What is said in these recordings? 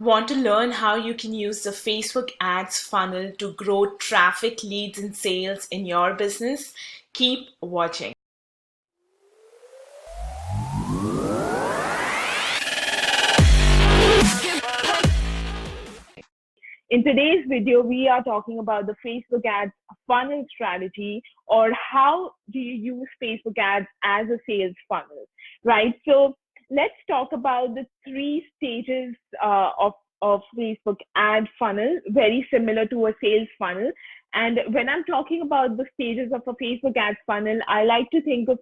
Want to learn how you can use the Facebook ads funnel to grow traffic, leads, and sales in your business? Keep watching. In today's video, we are talking about the Facebook ads funnel strategy, or how do you use Facebook ads as a sales funnel, right? So let's talk about the three stages of Facebook ad funnel, very similar to a sales funnel. And when I'm talking about the stages of a Facebook ads funnel, I like to think of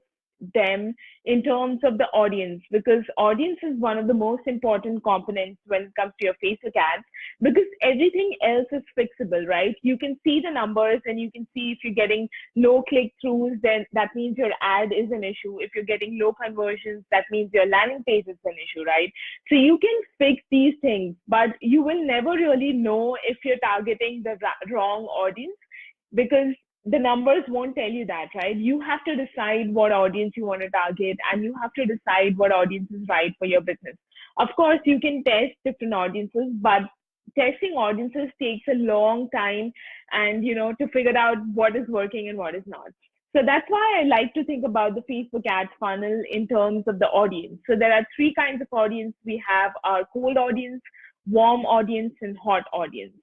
them in terms of the audience, because audience is one of the most important components when it comes to your Facebook ads, because everything else is fixable, right? You can see the numbers and you can see if you're getting low click throughs, then that means your ad is an issue. If you're getting low conversions, that means your landing page is an issue, right? So you can fix these things, but you will never really know if you're targeting the wrong audience, because the numbers won't tell you that, right? You have to decide what audience you want to target, and you have to decide what audience is right for your business. Of course, you can test different audiences, but testing audiences takes a long time, and to figure out what is working and what is not. So that's why I like to think about the Facebook ads funnel in terms of the audience. So there are three kinds of audience. We have our cold audience, warm audience, and hot audience.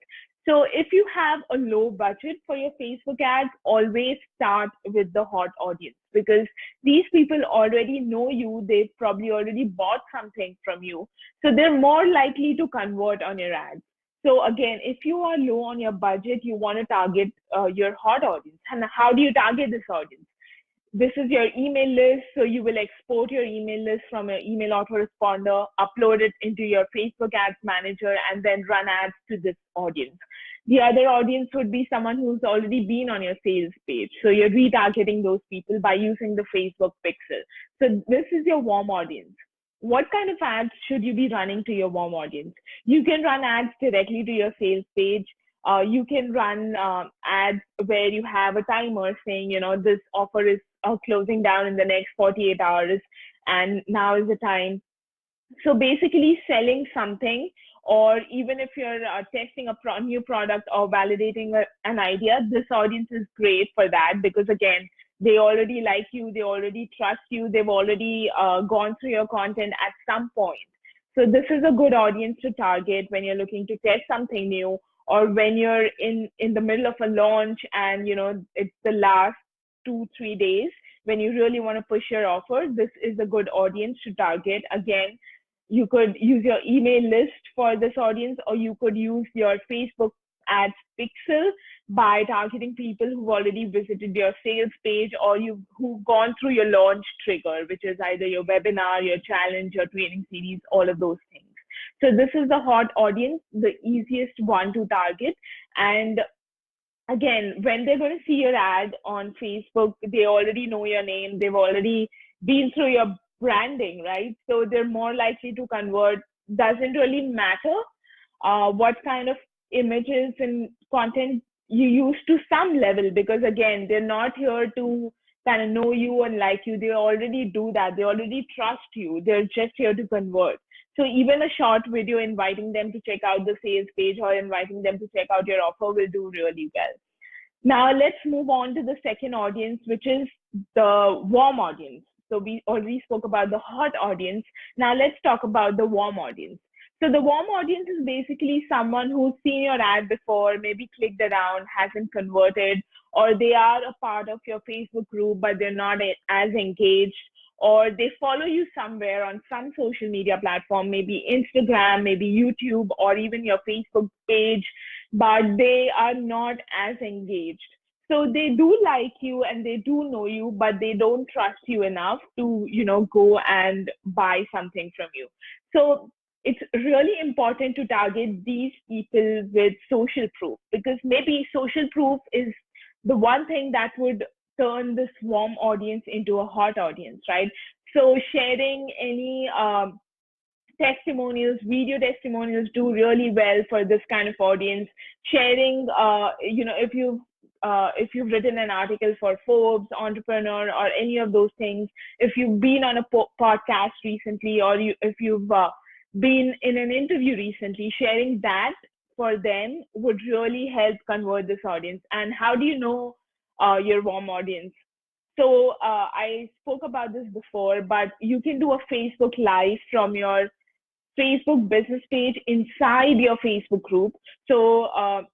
So if you have a low budget for your Facebook ads, always start with the hot audience, because these people already know you. They've probably already bought something from you. So they're more likely to convert on your ads. So again, if you are low on your budget, you want to target your hot audience. And how do you target this audience? This is your email list. So you will export your email list from your email autoresponder, upload it into your Facebook ads manager, and then run ads to this audience. The other audience would be someone who's already been on your sales page. So you're retargeting those people by using the Facebook pixel. So this is your warm audience. What kind of ads should you be running to your warm audience? You can run ads directly to your sales page. You can run ads where you have a timer saying, this offer is closing down in the next 48 hours, and now is the time. So basically selling something, or even if you're testing a new product or validating an idea, this audience is great for that, because again, they already like you, they already trust you, they've already gone through your content at some point. So this is a good audience to target when you're looking to test something new, or when you're in the middle of a launch and it's the last 2-3 days when you really want to push your offer. This is a good audience to target. Again, you could use your email list for this audience, or you could use your Facebook ads pixel by targeting people who've already visited your sales page, or who've gone through your launch trigger, which is either your webinar, your challenge, your training series, all of those things. So this is the hot audience, the easiest one to target. And again, when they're going to see your ad on Facebook, they already know your name. They've already been through your branding, right? So they're more likely to convert. Doesn't really matter what kind of images and content you use to some level, because again, they're not here to kind of know you and like you. They already do that. They already trust you. They're just here to convert. So even a short video inviting them to check out the sales page, or inviting them to check out your offer, will do really well. Now let's move on to the second audience, which is the warm audience. So we already spoke about the hot audience. Now let's talk about the warm audience. So the warm audience is basically someone who's seen your ad before, maybe clicked around, hasn't converted, or they are a part of your Facebook group, but they're not as engaged, or they follow you somewhere on some social media platform, maybe Instagram, maybe YouTube, or even your Facebook page, but they are not as engaged. So they do like you and they do know you, but they don't trust you enough to, go and buy something from you. So it's really important to target these people with social proof, because maybe social proof is the one thing that would turn this warm audience into a hot audience, right? So sharing any testimonials, video testimonials do really well for this kind of audience. Sharing, if you've written an article for Forbes, Entrepreneur, or any of those things, if you've been on a podcast recently, or if you've been in an interview recently, sharing that for them would really help convert this audience. And how do you know your warm audience? So I spoke about this before, but you can do a Facebook Live from your Facebook business page inside your Facebook group. So,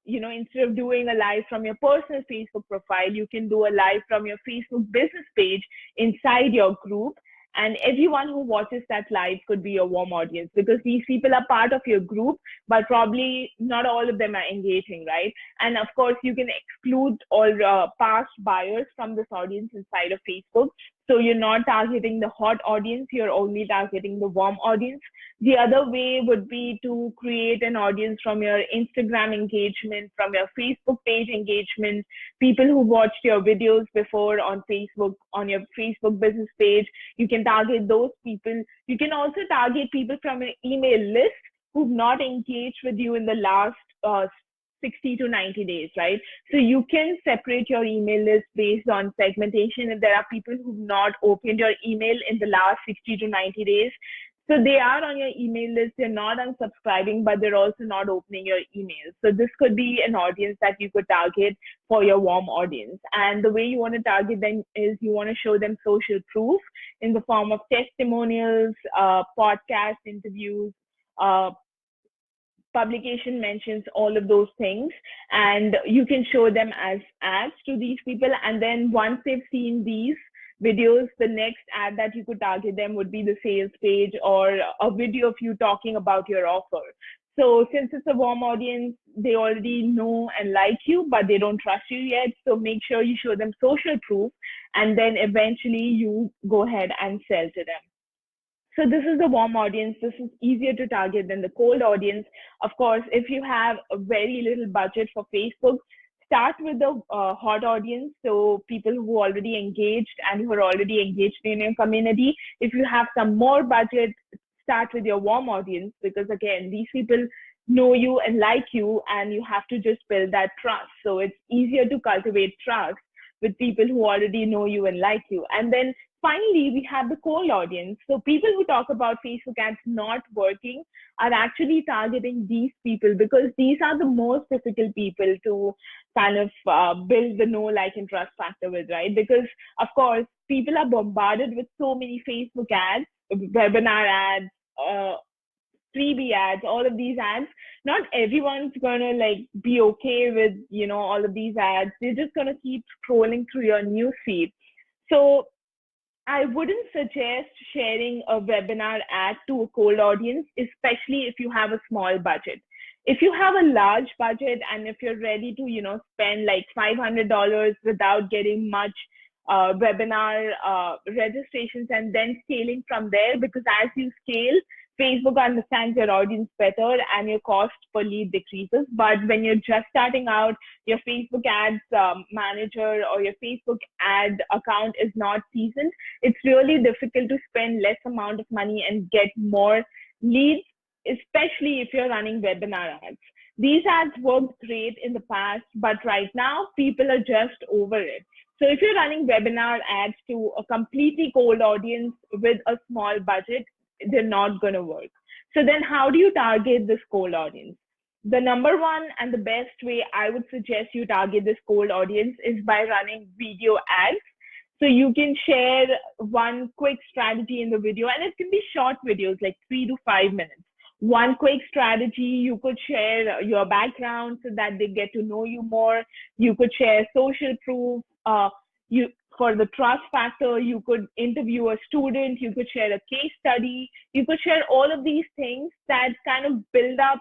instead of doing a live from your personal Facebook profile, you can do a live from your Facebook business page inside your group. And everyone who watches that live could be your warm audience, because these people are part of your group, but probably not all of them are engaging, right? And of course, you can exclude all past buyers from this audience inside of Facebook. So you're not targeting the hot audience, you're only targeting the warm audience. The other way would be to create an audience from your Instagram engagement, from your Facebook page engagement, people who watched your videos before on Facebook, on your Facebook business page. You can target those people. You can also target people from an email list who've not engaged with you in the last 60 to 90 days, right? So you can separate your email list based on segmentation. If there are people who've not opened your email in the last 60 to 90 days, so they are on your email list, they're not unsubscribing, but they're also not opening your emails. So this could be an audience that you could target for your warm audience. And the way you want to target them is you want to show them social proof in the form of testimonials, podcast interviews, uh, publication mentions, all of those things. And you can show them as ads to these people. And then once they've seen these videos, the next ad that you could target them would be the sales page or a video of you talking about your offer. So since it's a warm audience, they already know and like you, but they don't trust you yet. So make sure you show them social proof, and then eventually you go ahead and sell to them. So this is the warm audience. This is easier to target than the cold audience. Of course, if you have a very little budget for Facebook, start with the hot audience. So people who already engaged and who are already engaged in your community. If you have some more budget, start with your warm audience, because again, these people know you and like you, and you have to just build that trust. So it's easier to cultivate trust with people who already know you and like you. And then finally, we have the cold audience. So people who talk about Facebook ads not working are actually targeting these people, because these are the most difficult people to kind of build the know, like, and trust factor with, right? Because of course, people are bombarded with so many Facebook ads, webinar ads, freebie ads, all of these ads. Not everyone's gonna like be okay with, all of these ads. They're just gonna keep scrolling through your news feed. So I wouldn't suggest sharing a webinar ad to a cold audience, especially if you have a small budget. If you have a large budget and if you're ready to, spend like $500 without getting much webinar registrations and then scaling from there, because as you scale, Facebook understands your audience better and your cost per lead decreases. But when you're just starting out, your Facebook ads manager or your Facebook ad account is not seasoned, it's really difficult to spend less amount of money and get more leads, especially if you're running webinar ads. These ads worked great in the past, but right now people are just over it. So if you're running webinar ads to a completely cold audience with a small budget, they're not going to work. So then how do you target this cold audience? The number one and the best way I would suggest you target this cold audience is by running video ads. So you can share one quick strategy in the video, and it can be short videos, like 3 to 5 minutes. One quick strategy, you could share your background so that they get to know you more. You could share social proof. For the trust factor, you could interview a student, you could share a case study, you could share all of these things that kind of build up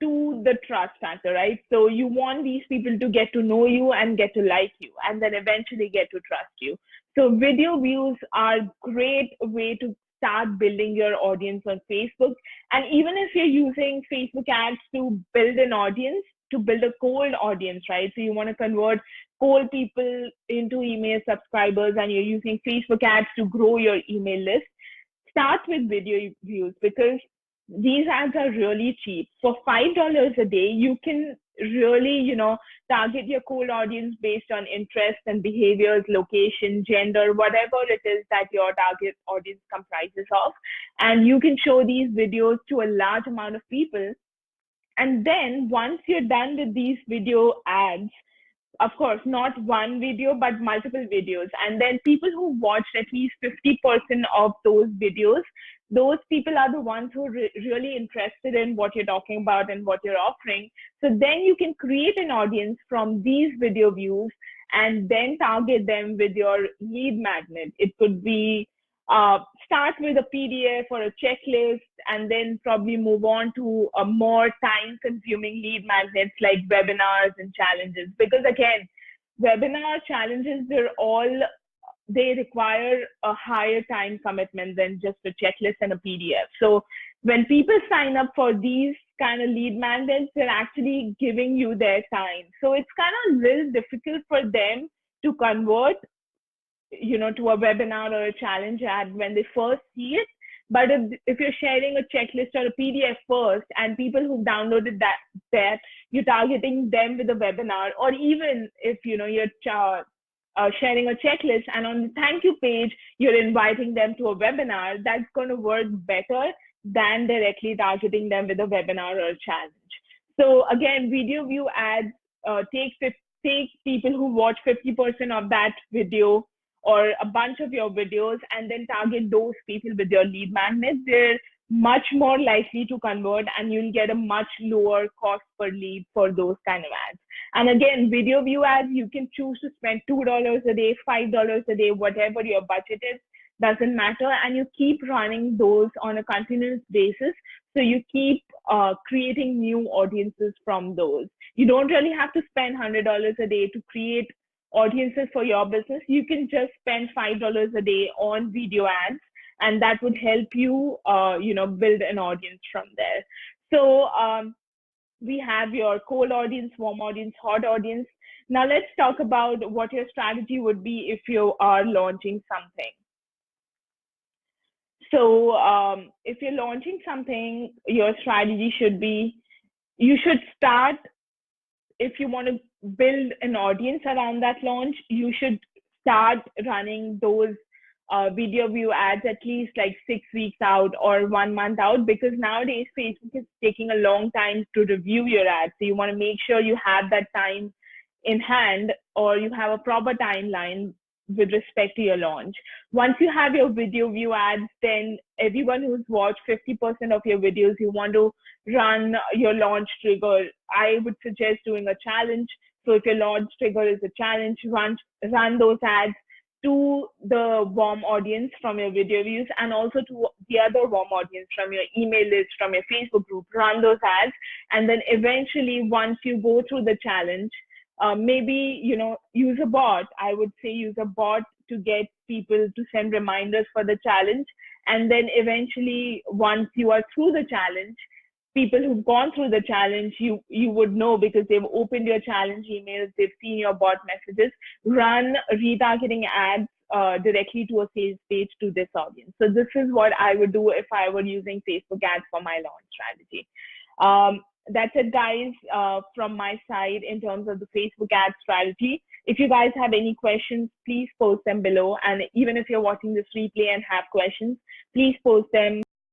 to the trust factor, right? So you want these people to get to know you and get to like you, and then eventually get to trust you. So video views are a great way to start building your audience on Facebook. And even if you're using Facebook ads to build an audience, to build a cold audience, right? So you want to convert cold people into email subscribers, and you're using Facebook ads to grow your email list, start with video views, because these ads are really cheap. For $5 a day, you can really, target your cold audience based on interests and behaviors, location, gender, whatever it is that your target audience comprises of. And you can show these videos to a large amount of people. And then once you're done with these video ads, of course, not one video, but multiple videos. And then people who watched at least 50% of those videos, those people are the ones who are really interested in what you're talking about and what you're offering. So then you can create an audience from these video views and then target them with your lead magnet. It could be start with a PDF or a checklist, and then probably move on to a more time consuming lead magnets like webinars and challenges. Because again, webinar challenges, they require a higher time commitment than just a checklist and a PDF. So when people sign up for these kind of lead magnets, they're actually giving you their time. So it's kind of a little difficult for them to convert, to a webinar or a challenge ad when they first see it. But if you're sharing a checklist or a PDF first, and people who've downloaded that you're targeting them with a webinar, or even if you're sharing a checklist and on the thank you page you're inviting them to a webinar, that's going to work better than directly targeting them with a webinar or a challenge. So again, video view ads take people who watch 50% of that video or a bunch of your videos and then target those people with your lead magnets. They're much more likely to convert, and you'll get a much lower cost per lead for those kind of ads. And again, video view ads, you can choose to spend $2 a day, $5 a day, whatever your budget is, doesn't matter. And you keep running those on a continuous basis. So you keep creating new audiences from those. You don't really have to spend $100 a day to create audiences for your business. You can just spend $5 a day on video ads, and that would help you, build an audience from there. So we have your cold audience, warm audience, hot audience. Now let's talk about what your strategy would be if you are launching something. So if you're launching something, your strategy should be, you should start, if you want to build an audience around that launch, you should start running those video view ads at least like 6 weeks out or 1 month out, because nowadays Facebook is taking a long time to review your ads. So you want to make sure you have that time in hand, or you have a proper timeline with respect to your launch. Once you have your video view ads, then everyone who's watched 50% of your videos, you want to run your launch trigger. I would suggest doing a challenge. So if your launch trigger is a challenge, run those ads to the warm audience from your video views, and also to the other warm audience from your email list, from your Facebook group. Run those ads, and then eventually, once you go through the challenge, maybe use a bot. I would say use a bot to get people to send reminders for the challenge, and then eventually, once you are through the challenge, people who've gone through the challenge, you would know because they've opened your challenge emails, they've seen your bot messages. Run retargeting ads directly to a sales page to this audience. So this is what I would do if I were using Facebook ads for my launch strategy. That's it, guys, from my side in terms of the Facebook ad strategy. If you guys have any questions, please post them below. And even if you're watching this replay and have questions, please post them.